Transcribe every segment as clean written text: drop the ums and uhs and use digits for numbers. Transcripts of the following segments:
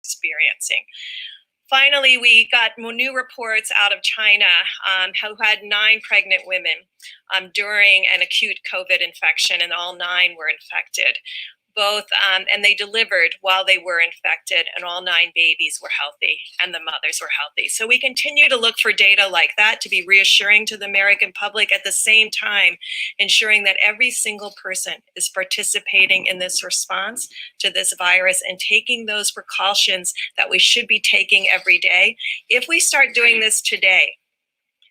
experiencing. Finally, we got new reports out of China who had 9 pregnant women during an acute COVID infection, and all 9 were infected. And they delivered while they were infected, and all 9 babies were healthy and the mothers were healthy. So we continue to look for data like that to be reassuring to the American public, at the same time ensuring that every single person is participating in this response to this virus and taking those precautions that we should be taking every day. If we start doing this today,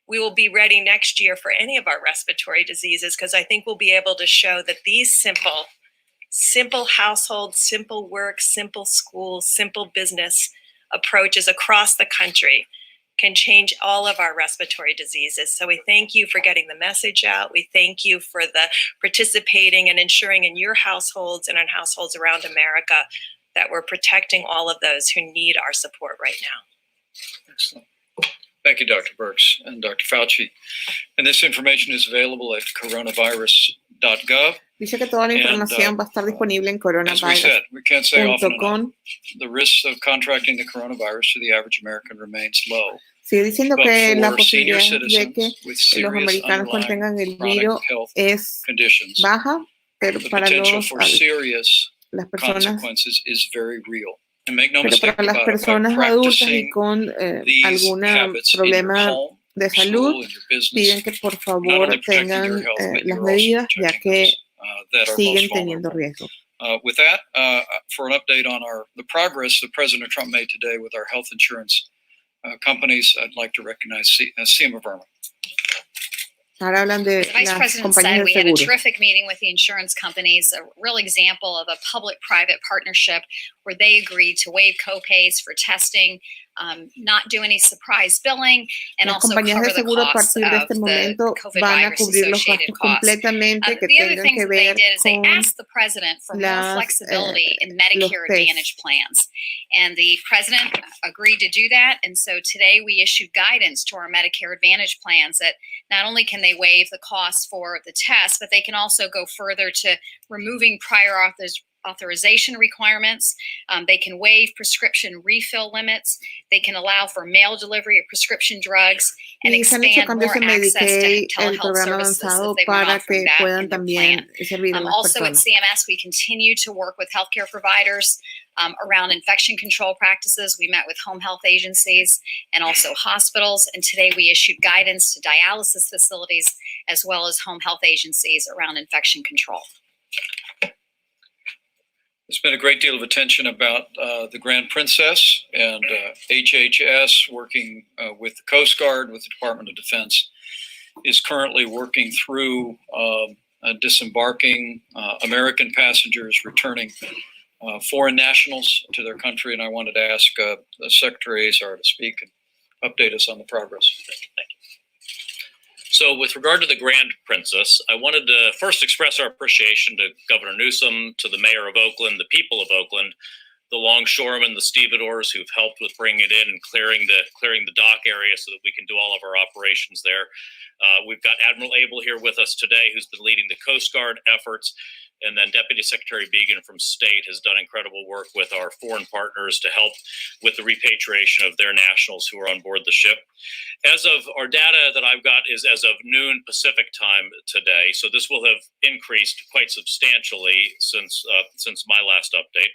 we will be ready next year for any of our respiratory diseases, because I think we'll be able to show that these simple household, simple work, simple school, simple business approaches across the country can change all of our respiratory diseases. So we thank you for getting the message out. We thank you for the participating and ensuring in your households and in households around America that we're protecting all of those who need our support right now. Excellent. Thank you, Dr. Birx and Dr. Fauci. And this information is available at coronavirus.gov. Dice que toda la información va a estar disponible en As we said, we can't say often enough, coronavirus.com. the risk of contracting the coronavirus to the average American remains low. Sigue diciendo But que la for senior posibilidad de citizens que with los serious americanos contengan underlying el chronic virus health es conditions, baja, pero the para potential for serious las personas, consequences is very real. And make no pero mistake para las about it, by personas adultas y practicing con these algún habits in your problema home, de your school, salud, and your business, piden que por not favor only protecting your tengan health, but las you're also medidas, ya protecting que those that are siguen most teniendo vulnerable. riesgo. With that, for an update on the progress that President Trump made today with our health insurance companies, I'd like to recognize Seema Verma. Ahora hablan de The Vice las President compañías said de we had a seguros. terrific meeting with the insurance companies, a real example of a public-private partnership where they agreed to waive co-pays for testing, not do any surprise billing, and Las also compañías cover de the seguro a costs partir de of este the momento COVID van a virus cubrir los associated gastos costs. completamente que The other tengan things que that they ver did is they con asked the president for more las, flexibility in los Medicare tests. Advantage plans. And the president agreed to do that. And so today we issued guidance to our Medicare Advantage plans that not only can they waive the costs for the test, but they can also go further to removing prior authorization requirements. They can waive prescription refill limits. They can allow for mail delivery of prescription drugs and Y se han hecho expand more cambios en access to Medicaid, el telehealth programa services avanzado, if they weren't para offering que that puedan in their también plan. servir a más Also at personas. CMS, we continue to work with healthcare providers around infection control practices. We met with home health agencies and also hospitals. And today we issued guidance to dialysis facilities as well as home health agencies around infection control. There's been a great deal of attention about the Grand Princess, and HHS, working with the Coast Guard, with the Department of Defense, is currently working through disembarking American passengers returning foreign nationals to their country. And I wanted to ask Secretary Azar to speak and update us on the progress. Thank you. So with regard to the Grand Princess, I wanted to first express our appreciation to Governor Newsom, to the Mayor of Oakland, the people of Oakland, the longshoremen, the stevedores who've helped with bringing it in and clearing the dock area so that we can do all of our operations there. We've got Admiral Abel here with us today, who's been leading the Coast Guard efforts. And then Deputy Secretary Began from State has done incredible work with our foreign partners to help with the repatriation of their nationals who are on board the ship. As of our data that I've got is as of noon Pacific time today. So this will have increased quite substantially since my last update.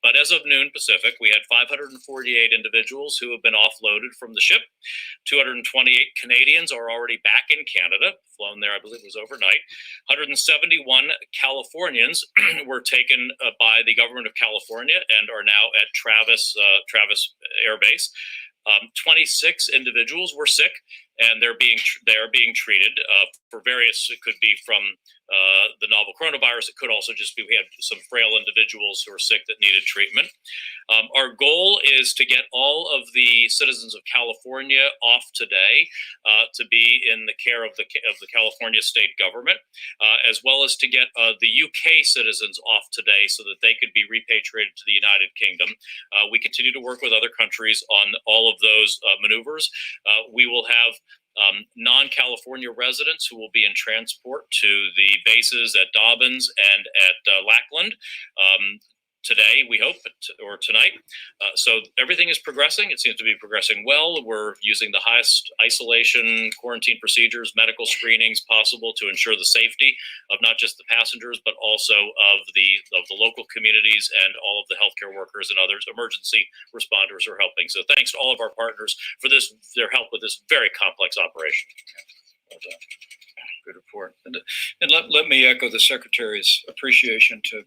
But as of noon Pacific, we had 548 individuals who have been offloaded from the ship. 228 Canadians are already back in Canada, flown there, I believe it was overnight. 171 Californians were taken by the government of California and are now at Travis Air Base. 26 individuals were sick, and they're being treated for various. It could be from the novel coronavirus. It could also just be we had some frail individuals who are sick that needed treatment. Our goal is to get all of the citizens of California off today to be in the care of the California state government, as well as to get the UK citizens off today so that they could be repatriated to the United Kingdom. We continue to work with other countries on all of those maneuvers. We will have non-California residents who will be in transport to the bases at Dobbins and at Lackland. today, we hope, or tonight. So everything is progressing. It seems to be progressing well. We're using the highest isolation, quarantine procedures, medical screenings possible to ensure the safety of not just the passengers, but also of the local communities and all of the healthcare workers and others, emergency responders who are helping. So thanks to all of our partners for their help with this very complex operation. Well done. Good report. And let me echo the Secretary's appreciation to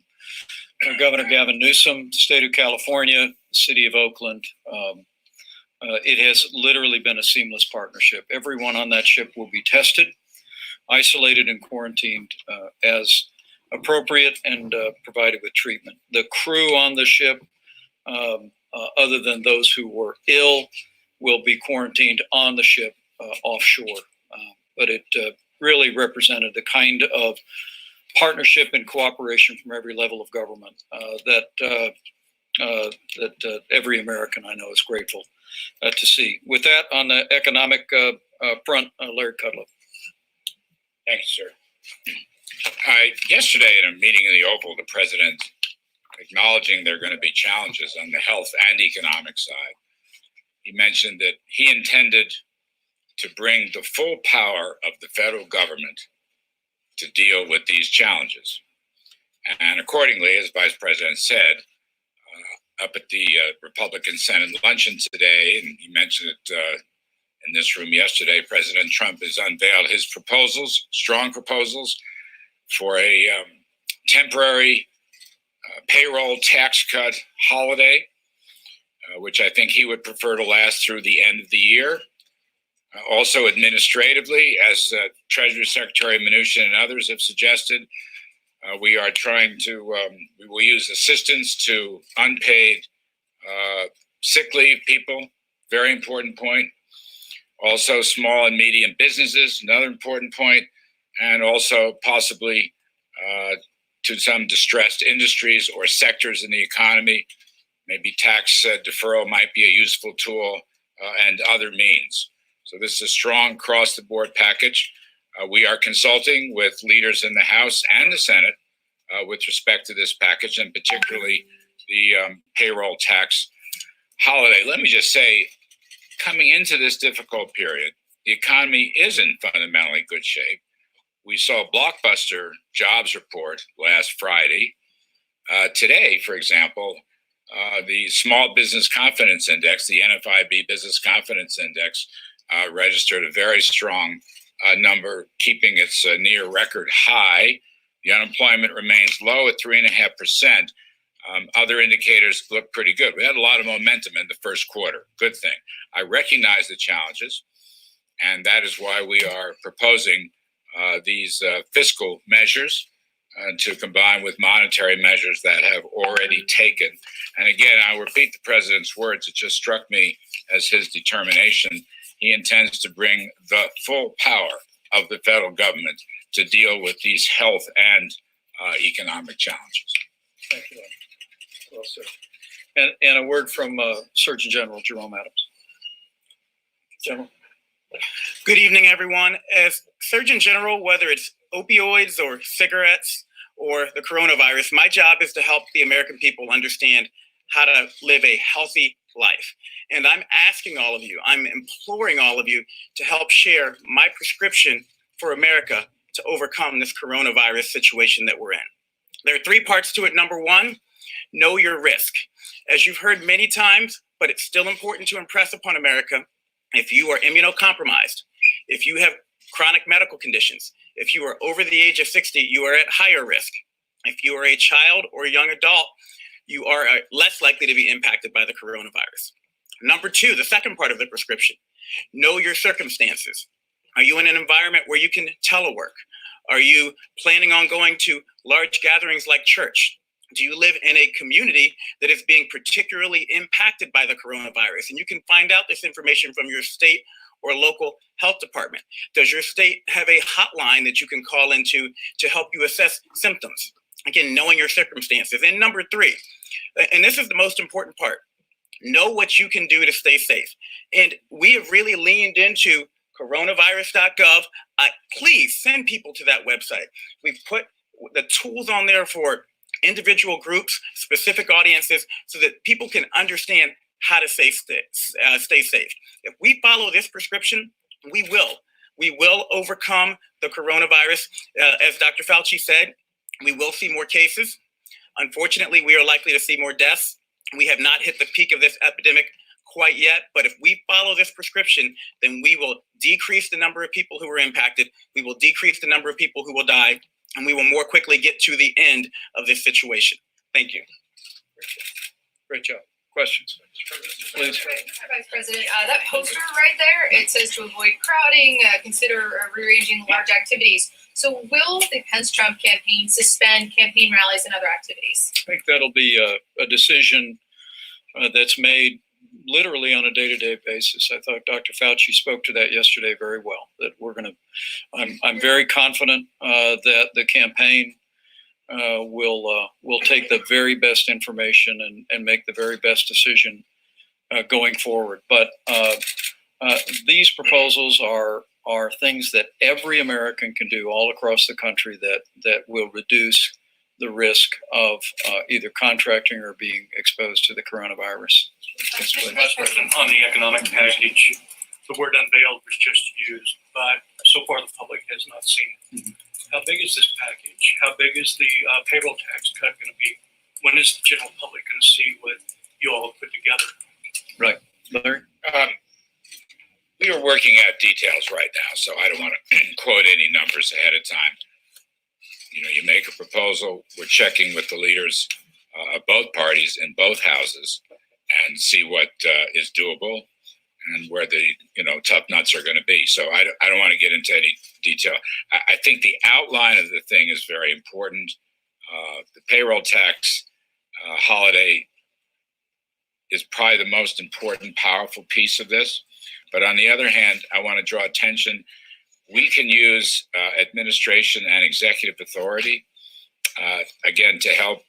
Governor Gavin Newsom, the state of California, the city of Oakland. It has literally been a seamless partnership. Everyone on that ship will be tested, isolated, and quarantined as appropriate, and provided with treatment. The crew on the ship, other than those who were ill, will be quarantined on the ship offshore. But it really represented the kind of partnership and cooperation from every level of government that every American I know is grateful to see. With that, on the economic front, Larry Kudlow. Thank you, sir. Yesterday in a meeting in the Oval, the president, acknowledging there are going to be challenges on the health and economic side, he mentioned that he intended to bring the full power of the federal government to deal with these challenges. And accordingly, as Vice President said, up at the Republican Senate luncheon today, and he mentioned it in this room yesterday, President Trump has unveiled his proposals, strong proposals, for a temporary payroll tax cut holiday, which I think he would prefer to last through the end of the year. Also administratively, as Treasury Secretary Mnuchin and others have suggested, we are trying to, we will use assistance to unpaid sick leave people, very important point. Also small and medium businesses, another important point, and also possibly to some distressed industries or sectors in the economy. Maybe tax deferral might be a useful tool and other means. So this is a strong across-the-board package. We are consulting with leaders in the House and the Senate with respect to this package, and particularly the payroll tax holiday. Let me just say, coming into this difficult period, the economy is in fundamentally good shape. We saw a blockbuster jobs report last Friday. Today, for example, the Small Business Confidence Index, the NFIB Business Confidence Index, registered a very strong number, keeping its near record high. The unemployment remains low at 3.5%. Other indicators look pretty good. We had a lot of momentum in the first quarter. Good thing. I recognize the challenges, and that is why we are proposing these fiscal measures to combine with monetary measures that have already taken. And again, I'll repeat the president's words. It just struck me as his determination. He intends to bring the full power of the federal government to deal with these health and economic challenges. Thank you. Well said. And a word from Surgeon General Jerome Adams. General. Good evening, everyone. As Surgeon General, whether it's opioids or cigarettes or the coronavirus, my job is to help the American people understand how to live a healthy life. And I'm asking all of you, I'm imploring all of you to help share my prescription for America to overcome this coronavirus situation that we're in. There are 3 parts to it. Number 1, know your risk. As you've heard many times, but it's still important to impress upon America, if you are immunocompromised, if you have chronic medical conditions, if you are over the age of 60, you are at higher risk. If you are a child or a young adult, you are less likely to be impacted by the coronavirus. Number 2, the second part of the prescription, know your circumstances. Are you in an environment where you can telework? Are you planning on going to large gatherings like church? Do you live in a community that is being particularly impacted by the coronavirus? And you can find out this information from your state or local health department. Does your state have a hotline that you can call into to help you assess symptoms? Again, knowing your circumstances. And number 3, and this is the most important part, know what you can do to stay safe. And we have really leaned into coronavirus.gov. Please send people to that website. We've put the tools on there for individual groups, specific audiences, so that people can understand how to stay safe. If we follow this prescription, we will overcome the coronavirus. As Dr. Fauci said, we will see more cases. Unfortunately, we are likely to see more deaths. We have not hit the peak of this epidemic quite yet, but if we follow this prescription, then we will decrease the number of people who are impacted. We will decrease the number of people who will die, and we will more quickly get to the end of this situation. Thank you. Great job. Questions? Please. Vice President, that poster right there, it says to avoid crowding, consider rearranging large activities. So will the Pence-Trump campaign suspend campaign rallies and other activities? I think that'll be a decision that's made literally on a day-to-day basis. I thought Dr. Fauci spoke to that yesterday very well. That I'm very confident that the campaign will take the very best information and make the very best decision going forward. But these proposals are things that every American can do all across the country that will reduce the risk of either contracting or being exposed to the coronavirus. Vice President, on the economic package, the word unveiled was just used, but so far the public has not seen it. How big is this package? How big is the payroll tax cut going to be? When is the general public going to see what you all have put together? Right. Larry? We are working out details right now, so I don't want to quote any numbers ahead of time. You know, you make a proposal, we're checking with the leaders of both parties in both houses and see what is doable and where the tough nuts are going to be. So I don't want to get into any detail. I think the outline of the thing is very important. The payroll tax holiday is probably the most important, powerful piece of this. But on the other hand, I want to draw attention. We can use administration and executive authority, again, to help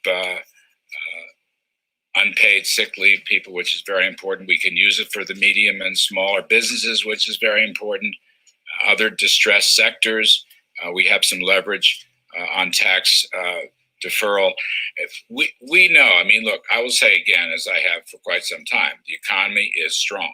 unpaid sick leave people, which is very important. We can use it for the medium and smaller businesses, which is very important. Other distressed sectors, we have some leverage on tax deferral. We know, I mean, look, I will say again, as I have for quite some time, the economy is strong.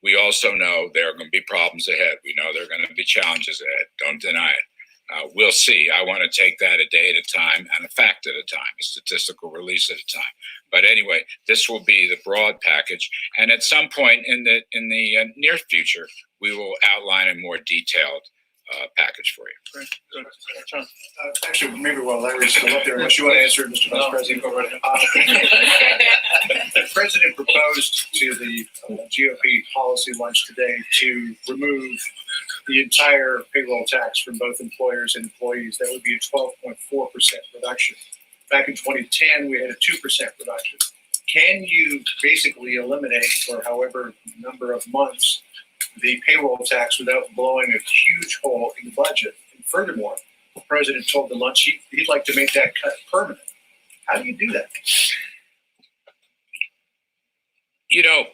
We also know there are going to be problems ahead. We know there are going to be challenges ahead. Don't deny it. We'll see. I want to take that a day at a time and a fact at a time, a statistical release at a time. But anyway, this will be the broad package. And at some point in the near future, we will outline a more detailed package for you. Great. Good. John. Actually, maybe while Larry's still up there, unless you want to answer it, Mr. Vice President. Go right ahead. The President proposed to the GOP policy lunch today to remove the entire payroll tax from both employers and employees. That would be a 12.4% reduction. Back in 2010, we had a 2% reduction. Can you basically eliminate for however number of months the payroll tax without blowing a huge hole in the budget? And furthermore, the President told the lunch he'd like to make that cut permanent. How do you do that? You know,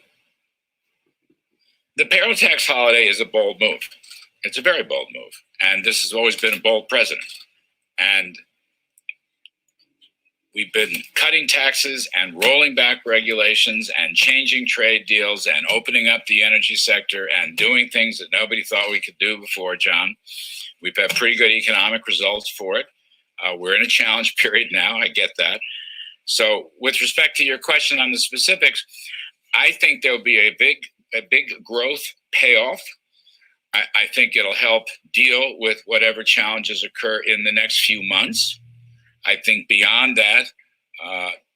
the payroll tax holiday is a bold move. It's a very bold move. And this has always been a bold president. And we've been cutting taxes and rolling back regulations and changing trade deals and opening up the energy sector and doing things that nobody thought we could do before, John. We've had pretty good economic results for it. We're in a challenge period now. I get that. So with respect to your question on the specifics, I think there'll be a big growth payoff. I think it'll help deal with whatever challenges occur in the next few months. I think beyond that,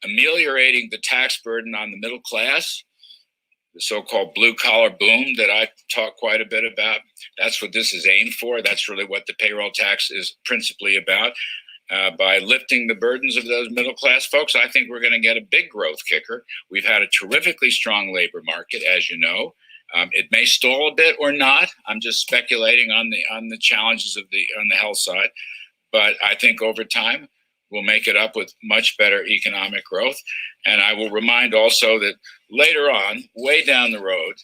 ameliorating the tax burden on the middle class, the so-called blue-collar boom that I talk quite a bit about, that's what this is aimed for. That's really what the payroll tax is principally about. By lifting the burdens of those middle-class folks, I think we're going to get a big growth kicker. We've had a terrifically strong labor market, as you know. It may stall a bit or not. I'm just speculating on the challenges on the health side. But I think over time, we'll make it up with much better economic growth. And I will remind also that later on, way down the road,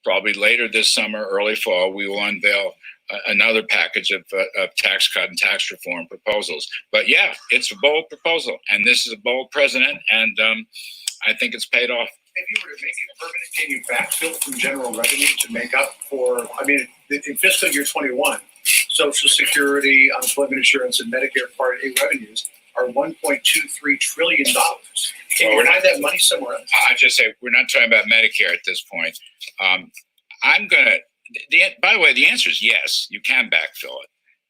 probably later this summer, early fall, we will unveil another package of tax cut and tax reform proposals. But yeah, it's a bold proposal, and this is a bold president, and I think it's paid off. If you were to make it permanent, can you backfill from general revenue to make up for, I mean, in fiscal year 21, Social Security, unemployment insurance, and Medicare Part A revenues are $1.23 trillion. Can you find that money somewhere else? I just say we're not talking about Medicare at this point. By the way, the answer is yes, you can backfill it.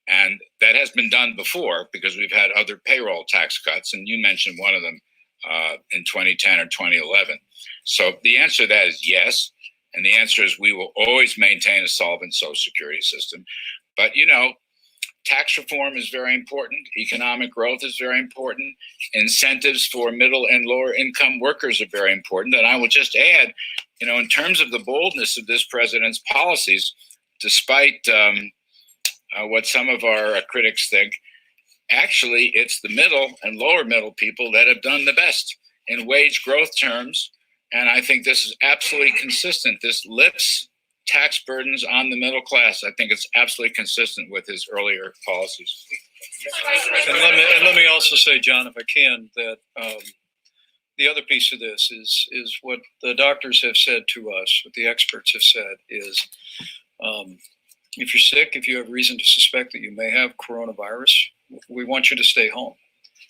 And that has been done before because we've had other payroll tax cuts, and you mentioned one of them in 2010 or 2011. So the answer to that is yes. And the answer is we will always maintain a solvent Social Security system. But, you know, tax reform is very important. Economic growth is very important. Incentives for middle and lower income workers are very important. And I will just add, you know, in terms of the boldness of this president's policies, despite what some of our critics think, actually, it's the middle and lower middle people that have done the best in wage growth terms. And I think this is absolutely consistent. This lifts tax burdens on the middle class. I think it's absolutely consistent with his earlier policies. And let me also say, John, if I can, that the other piece of this is what the doctors have said to us, what the experts have said is, if you're sick, if you have reason to suspect that you may have coronavirus, we want you to stay home.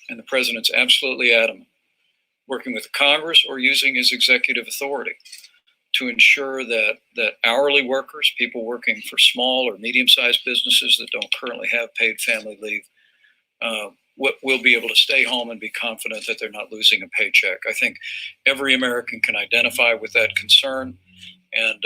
And the president's absolutely adamant, working with Congress or using his executive authority to ensure that hourly workers, people working for small or medium-sized businesses that don't currently have paid family leave, will be able to stay home and be confident that they're not losing a paycheck. I think every American can identify with that concern, and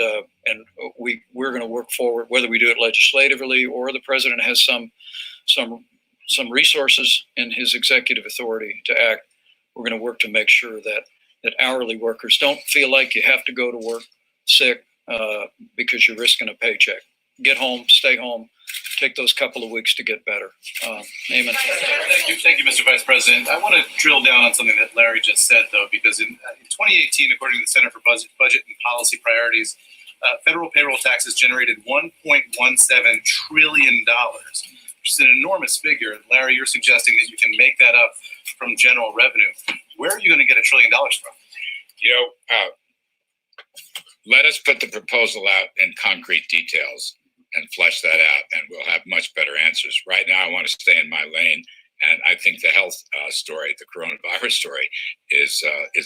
we're going to work forward, whether we do it legislatively or the president has some resources in his executive authority to act. We're going to work to make sure that hourly workers don't feel like you have to go to work sick because you're risking a paycheck. Get home, stay home, take those couple of weeks to get better. Eamon. Thank you, Mr. Vice President. I want to drill down on something that Larry just said, though, because in 2018, according to the Center for Budget and Policy Priorities, federal payroll taxes generated $1.17 trillion, which is an enormous figure. Larry, you're suggesting that you can make that up from general revenue. Where are you going to get $1 trillion from? You know, let us put the proposal out in concrete details and flesh that out, and we'll have much better answers. Right now, I want to stay in my lane, and I think the health story, the coronavirus story, is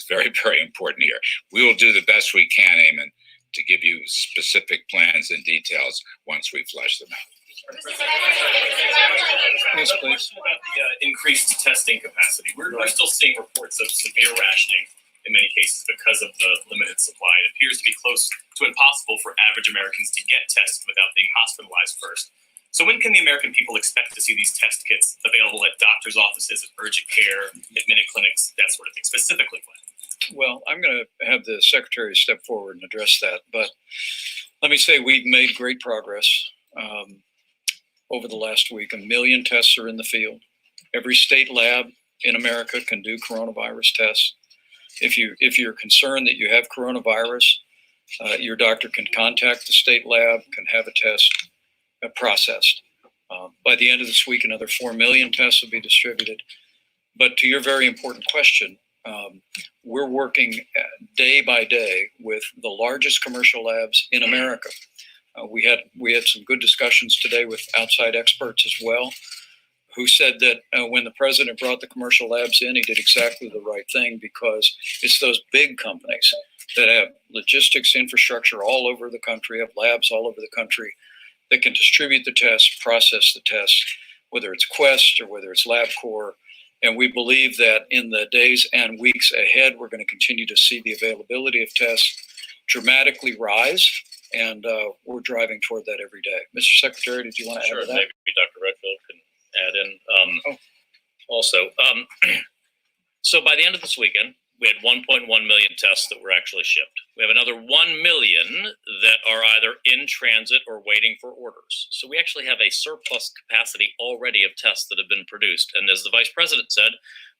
very, very important here. We will do the best we can, Eamon, to give you specific plans and details once we flesh them out. Yes, please. About the increased testing capacity, we're still seeing reports of severe rationing in many cases because of the limited supply. It appears to be close to impossible for average Americans to get tested without being hospitalized first. So when can the American people expect to see these test kits available at doctors' offices, at urgent care, at minute clinics, that sort of thing, specifically when? Well, I'm going to have the secretary step forward and address that. But let me say we've made great progress over the last week. 1 million tests are in the field. Every state lab in America can do coronavirus tests. If you're concerned that you have coronavirus, your doctor can contact the state lab, can have a test processed. By the end of this week, another 4 million tests will be distributed. But to your very important question, we're working day by day with the largest commercial labs in America. We had some good discussions today with outside experts as well, who said that when the president brought the commercial labs in, he did exactly the right thing, because it's those big companies that have logistics infrastructure all over the country, have labs all over the country that can distribute the tests, process the tests, whether it's Quest or whether it's LabCorp. And we believe that in the days and weeks ahead, we're going to continue to see the availability of tests dramatically rise. And we're driving toward that every day. Mr. Secretary, did you want to add to that? Maybe Dr. Redfield can add in also. So by the end of this weekend, we had 1.1 million tests that were actually shipped. We have another 1 million that are either in transit or waiting for orders. So we actually have a surplus capacity already of tests that have been produced. And as the Vice President said,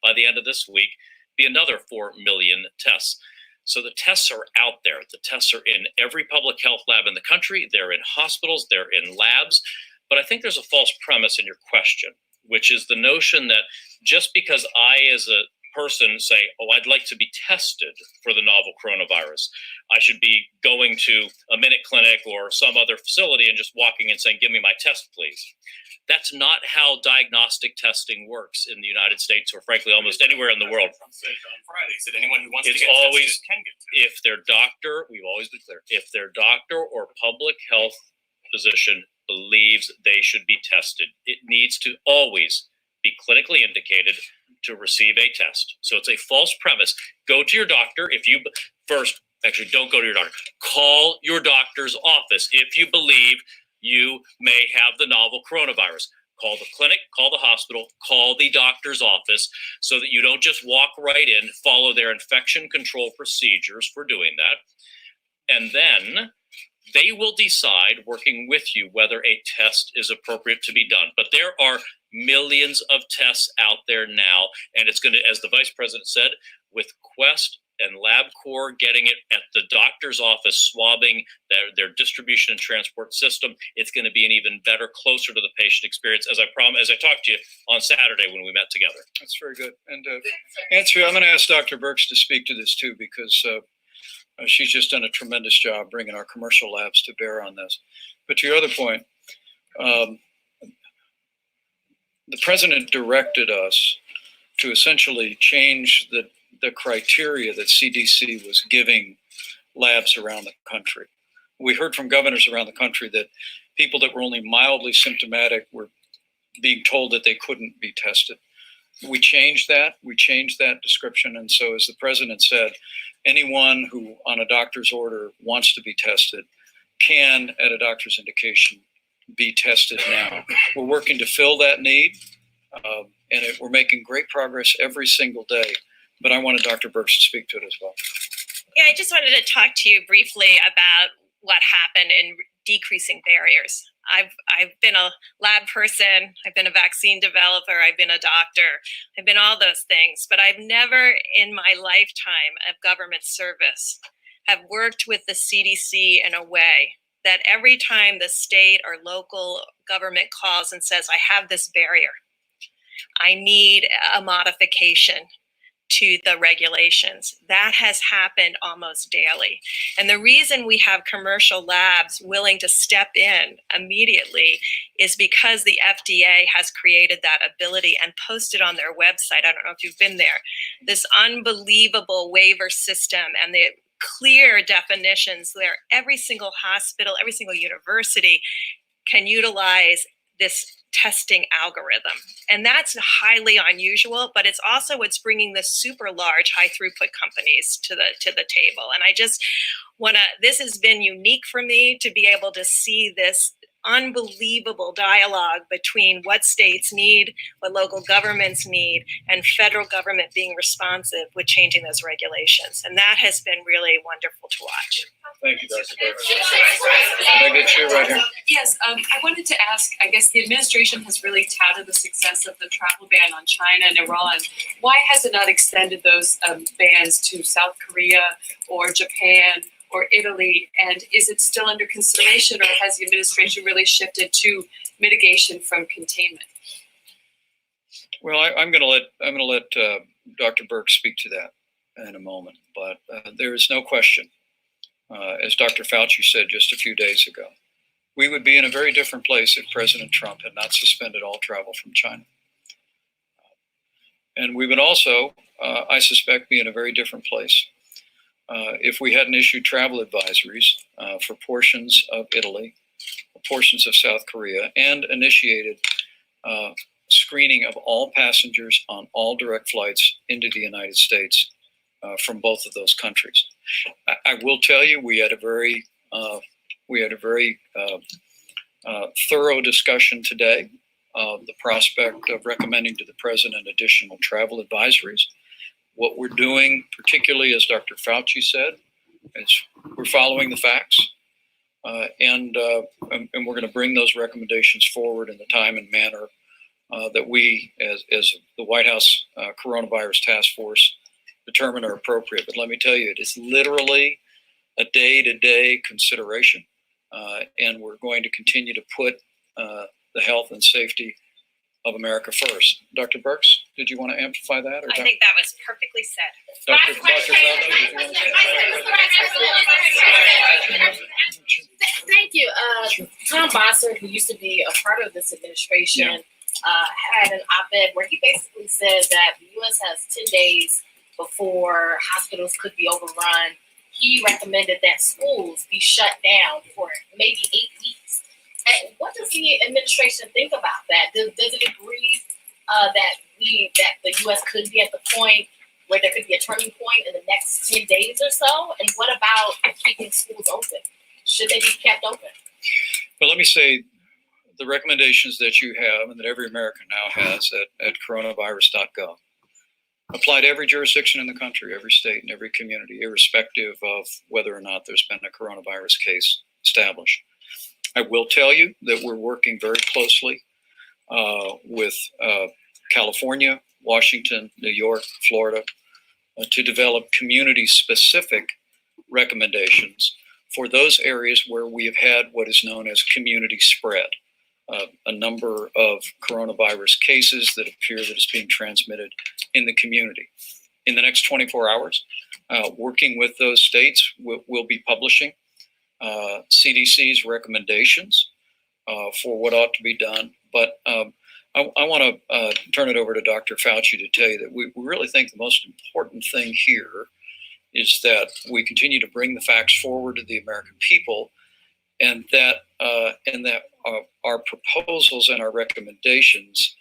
by the end of this week, be another 4 million tests. So the tests are out there. The tests are in every public health lab in the country. They're in hospitals. They're in labs. But I think there's a false premise in your question, which is the notion that just because I, as a person, say, oh, I'd like to be tested for the novel coronavirus, I should be going to a Minute Clinic or some other facility and just walking and saying, give me my test, please. That's not how diagnostic testing works in the United States, or frankly, almost anywhere in the world. Said anyone who wants It's to get always, tested can get tested. if their doctor, we've always been clear, if their doctor or public health physician believes they should be tested, it needs to always be clinically indicated to receive a test. So it's a false premise. Go to your doctor if you first, actually don't go to your doctor. Call your doctor's office if you believe you may have the novel coronavirus. Call the clinic, call the hospital, call the doctor's office so that you don't just walk right in, follow their infection control procedures for doing that. And then they will decide, working with you, whether a test is appropriate to be done. But there are millions of tests out there now, and it's going to, as the Vice President said, with Quest and LabCorp getting it at the doctor's office, swabbing their distribution and transport system, it's going to be an even better, closer to the patient experience, as I talked to you on Saturday when we met together. That's very good. And Nancy, I'm going to ask Dr. Birx to speak to this too, because she's just done a tremendous job bringing our commercial labs to bear on this. But to your other point, the president directed us to essentially change the criteria that CDC was giving labs around the country. We heard from governors around the country that people that were only mildly symptomatic were being told that they couldn't be tested. We changed that. We changed that description. And so, as the president said, anyone who on a doctor's order wants to be tested can, at a doctor's indication, be tested now. We're working to fill that need, and we're making great progress every single day. But I wanted Dr. Birx to speak to it as well. Yeah, I just wanted to talk to you briefly about what happened in decreasing barriers. I've been a lab person, I've been a vaccine developer, I've been a doctor, I've been all those things, but I've never in my lifetime of government service have worked with the CDC in a way that every time the state or local government calls and says, I have this barrier, I need a modification to the regulations. That has happened almost daily. And the reason we have commercial labs willing to step in immediately is because the FDA has created that ability and posted on their website, I don't know if you've been there, this unbelievable waiver system and the clear definitions there. Every single hospital, every single university can utilize this testing algorithm. And that's highly unusual, but it's also what's bringing the super large high throughput companies to the table. And I just want to, this has been unique for me to be able to see this unbelievable dialogue between what states need, what local governments need, and federal government being responsive with changing those regulations. And that has been really wonderful to watch. Thank you, Dr. Birx. Can I get you right here? Yes, I wanted to ask, I guess the administration has really touted the success of the travel ban on China and Iran. Why has it not extended those bans to South Korea or Japan or Italy? And is it still under consideration, or has the administration really shifted to mitigation from containment? Well, I'm going to let Dr. Birx speak to that in a moment. But there is no question, as Dr. Fauci said just a few days ago, we would be in a very different place if President Trump had not suspended all travel from China. And we would also, I suspect, be in a very different place if we hadn't issued travel advisories for portions of Italy, portions of South Korea, and initiated screening of all passengers on all direct flights into the United States from both of those countries. I will tell you, we had a very thorough discussion today of the prospect of recommending to the president additional travel advisories. What we're doing, particularly as Dr. Fauci said, is we're following the facts, and we're going to bring those recommendations forward in the time and manner that we, as the White House Coronavirus Task Force, determine are appropriate. But let me tell you, it is literally a day-to-day consideration, and we're going to continue to put the health and safety of America first. Dr. Burks, did you want to amplify that? Or I think that was perfectly said. Dr. Fauci, did you want to say? Thank you. Tom Bossert, who used to be a part of this administration, had an op-ed where he basically said that the U.S. has 10 days before hospitals could be overrun. He recommended that schools be shut down for maybe 8 weeks. And what does the administration think about that? Does it agree that the U.S. could be at the point where there could be a turning point in the next 10 days or so? And what about keeping schools open? Should they be kept open? Well, let me say the recommendations that you have and that every American now has at coronavirus.gov apply to every jurisdiction in the country, every state and every community, irrespective of whether or not there's been a coronavirus case established. I will tell you that we're working very closely with California, Washington, New York, Florida, to develop community-specific recommendations for those areas where we have had what is known as community spread, a number of coronavirus cases that appear that it's being transmitted in the community. In the next 24 hours, working with those states, we'll be publishing CDC's recommendations for what ought to be done. But I want to turn it over to Dr. Fauci to tell you that we really think the most important thing here is that we continue to bring the facts forward to the American people, and that our proposals and our recommendations,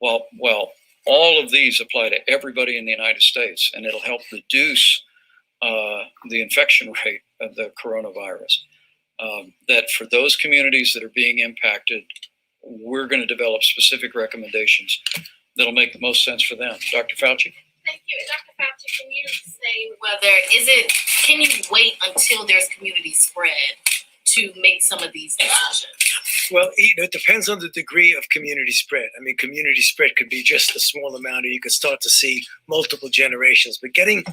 well, all of these apply to everybody in the United States, and it'll help reduce the infection rate of the coronavirus. That for those communities that are being impacted, we're going to develop specific recommendations that'll make the most sense for them. Dr. Fauci? Thank you. And Dr. Fauci, can you say can you wait until there's community spread to make some of these decisions? Well, it depends on the degree of community spread. I mean, community spread could be just a small amount, or you could start to see multiple generations. But getting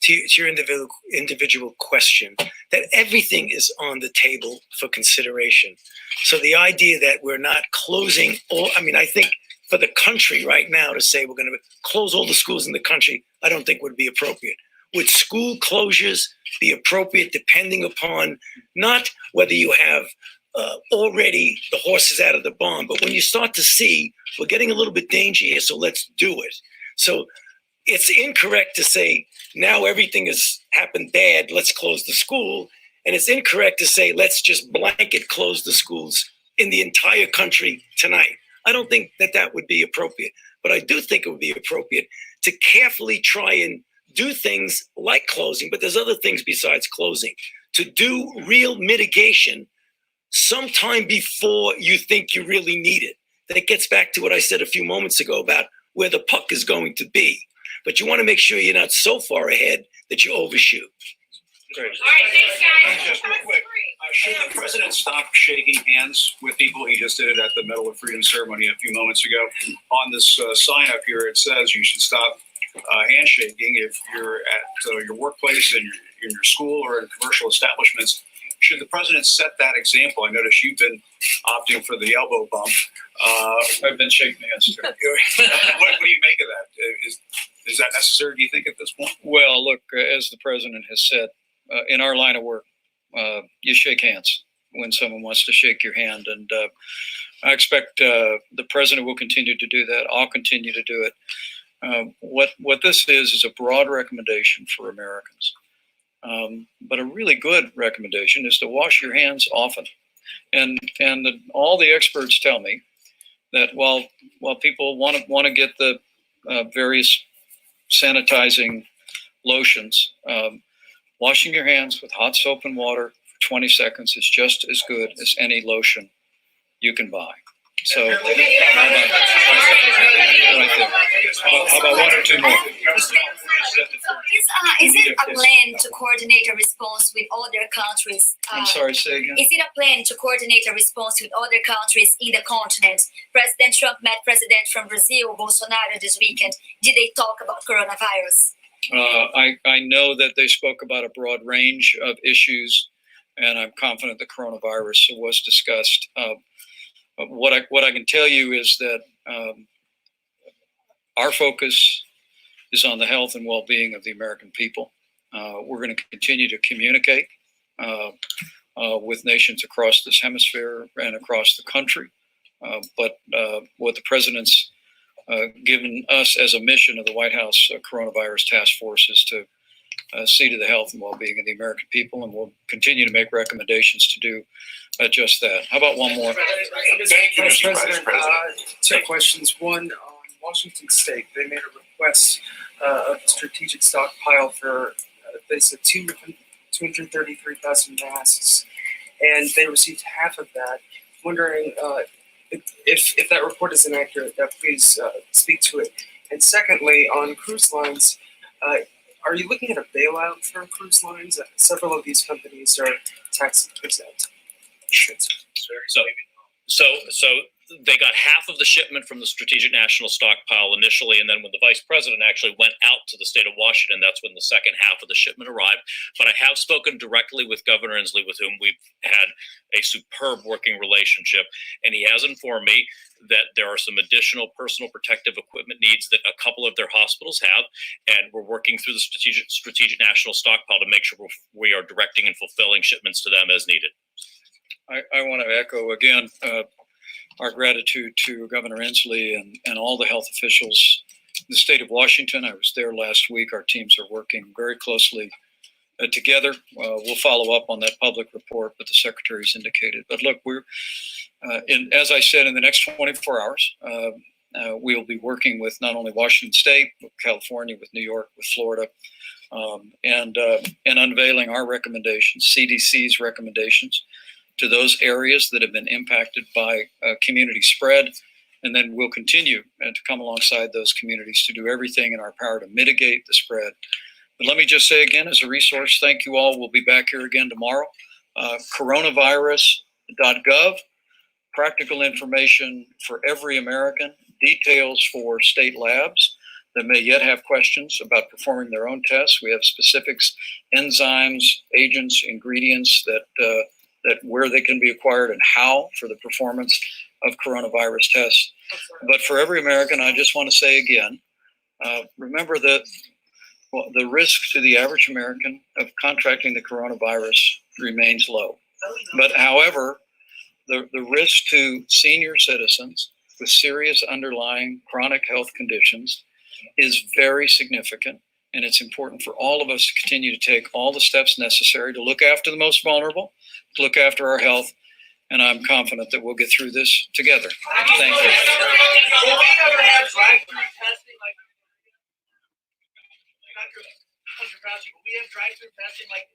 to your individual question, that everything is on the table for consideration. So the idea that we're not closing I think for the country right now to say we're going to close all the schools in the country, I don't think would be appropriate. Would school closures be appropriate depending upon not whether you have already the horses out of the barn, but when you start to see we're getting a little bit dangerous here, so let's do it. So it's incorrect to say now everything has happened bad, let's close the school. And it's incorrect to say let's just blanket close the schools in the entire country tonight. I don't think that would be appropriate, but I do think it would be appropriate to carefully try and do things like closing, but there's other things besides closing, to do real mitigation sometime before you think you really need it. That gets back to what I said a few moments ago about where the puck is going to be. But you want to make sure you're not so far ahead that you overshoot. Great. All right, thanks, guys. Just real quick, should the president stop shaking hands with people? He just did it at the Medal of Freedom ceremony a few moments ago. On this sign up here, it says you should stop handshaking if you're at your workplace and in your school or in commercial establishments. Should the president set that example? I notice you've been opting for the elbow bump. I've been shaking hands too. What do you make of that? Is that necessary, do you think, at this point? Well, look, as the president has said, in our line of work, you shake hands when someone wants to shake your hand. And I expect the president will continue to do that. I'll continue to do it. What this is a broad recommendation for Americans. But a really good recommendation is to wash your hands often. And all the experts tell me that while people want to get the various sanitizing lotions, washing your hands with hot soap and water for 20 seconds is just as good as any lotion you can buy. So, how about one or two more? Is it a plan to coordinate a response with other countries? I'm sorry, say again. Is it a plan to coordinate a response with other countries in the continent? President Trump met President from Brazil, Bolsonaro, this weekend. Did they talk about coronavirus? I know that they spoke about a broad range of issues, and I'm confident the coronavirus was discussed. What I can tell you is that our focus is on the health and well-being of the American people. We're going to continue to communicate with nations across this hemisphere and across the country. But what the president's given us as a mission of the White House Coronavirus Task Force is to see to the health and well-being of the American people, and we'll continue to make recommendations to do just that. How about one more? Thank you, Mr. Vice President. Two questions. One, on Washington State, they made a request of a strategic stockpile for, they said, 233,000 masks, and they received half of that. Wondering if that report is inaccurate, please speak to it. And secondly, on cruise lines, are you looking at a bailout for cruise lines? Several of these companies are tax exempt. So they got half of the shipment from the Strategic National Stockpile initially, and then when the vice president actually went out to the state of Washington, that's when the second half of the shipment arrived. But I have spoken directly with Governor Inslee, with whom we've had a superb working relationship, and he has informed me that there are some additional personal protective equipment needs that a couple of their hospitals have, and we're working through the Strategic National Stockpile to make sure we are directing and fulfilling shipments to them as needed. I want to echo again our gratitude to Governor Inslee and all the health officials in the state of Washington. I was there last week. Our teams are working very closely together. We'll follow up on that public report that the secretary's indicated. But look, we're, as I said, in the next 24 hours, we'll be working with not only Washington State, with California, with New York, with Florida, and unveiling our recommendations, CDC's recommendations, to those areas that have been impacted by community spread. And then we'll continue to come alongside those communities to do everything in our power to mitigate the spread. But let me just say again, as a resource, thank you all. We'll be back here again tomorrow. Coronavirus.gov, practical information for every American, details for state labs that may yet have questions about performing their own tests. We have specifics, enzymes, agents, ingredients that where they can be acquired and how for the performance of coronavirus tests. But for every American, I just want to say again, remember that the risk to the average American of contracting the coronavirus remains low. But however, the risk to senior citizens with serious underlying chronic health conditions is very significant. And it's important for all of us to continue to take all the steps necessary to look after the most vulnerable, to look after our health, and I'm confident that we'll get through this together. Thank you. Will we ever have drive-through testing like Dr. Fauci, will we have drive-through testing like